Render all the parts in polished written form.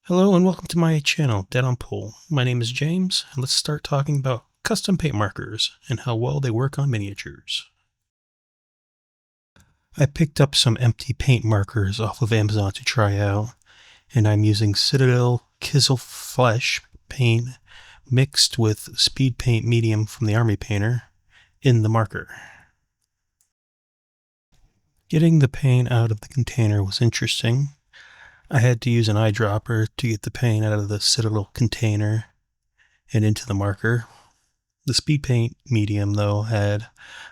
Hello and welcome to my channel, Dead on Pull. My name is James, and let's start talking about custom paint markers and how well they work on miniatures. I picked up some empty paint markers off of Amazon to try out, and I'm using Citadel Kizel Flesh paint mixed with Speed Paint Medium from the Army Painter in the marker. Getting the paint out of the container was interesting. I had to use an eyedropper to get the paint out of the Citadel container and into the marker. The Speed Paint Medium, though, had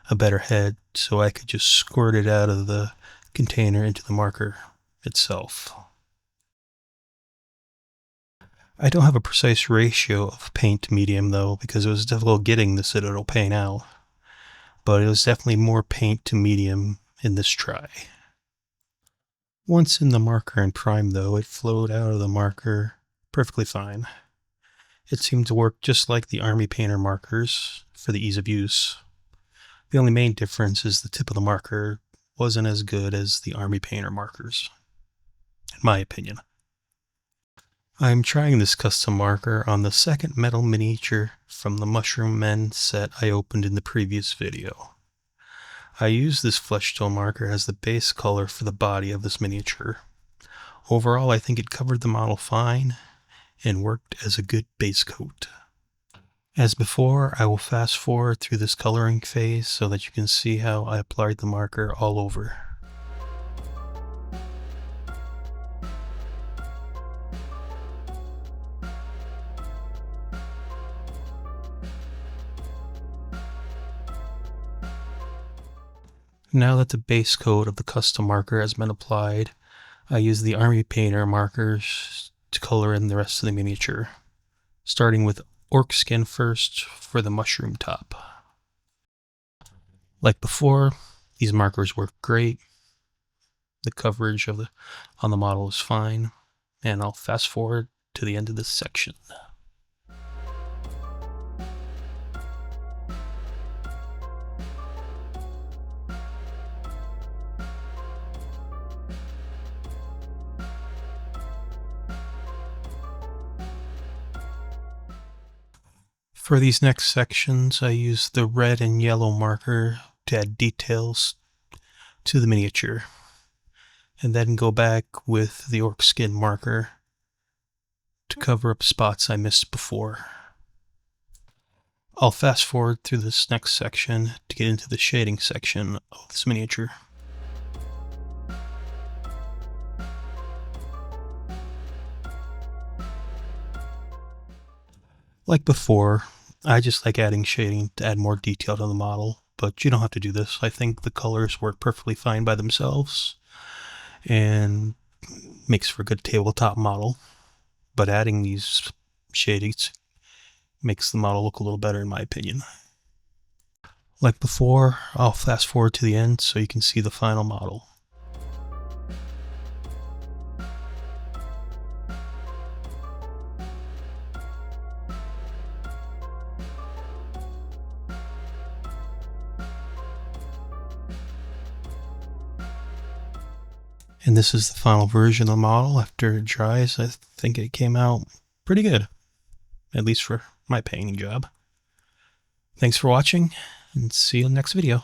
a better head, so I could just squirt it out of the container into the marker itself. I don't have a precise ratio of paint to medium, though, because it was difficult getting the Citadel paint out, but it was definitely more paint to medium in this try. Once in the marker and prime, though, it flowed out of the marker perfectly fine. It seemed to work just like the Army Painter markers for the ease of use. The only main difference is the tip of the marker wasn't as good as the Army Painter markers, in my opinion. I'm trying this custom marker on the second metal miniature from the Mushroom Men set I opened in the previous video. I used this flesh tone marker as the base color for the body of this miniature. Overall, I think it covered the model fine and worked as a good base coat. As before, I will fast forward through this coloring phase so that you can see how I applied the marker all over. Now that the base coat of the custom marker has been applied, I use the Army Painter markers to color in the rest of the miniature, starting with orc skin first for the mushroom top. Like before, these markers work great. The coverage on the model is fine, and I'll fast forward to the end of this section. For these next sections, I use the red and yellow marker to add details to the miniature, and then go back with the orc skin marker to cover up spots I missed before. I'll fast forward through this next section to get into the shading section of this miniature. Like before, I just like adding shading to add more detail to the model, but you don't have to do this. I think the colors work perfectly fine by themselves and makes for a good tabletop model, but adding these shadings makes the model look a little better in my opinion. Like before, I'll fast forward to the end so you can see the final model. And this is the final version of the model after it dries. I think it came out pretty good, at least for my painting job. Thanks for watching, and see you in the next video.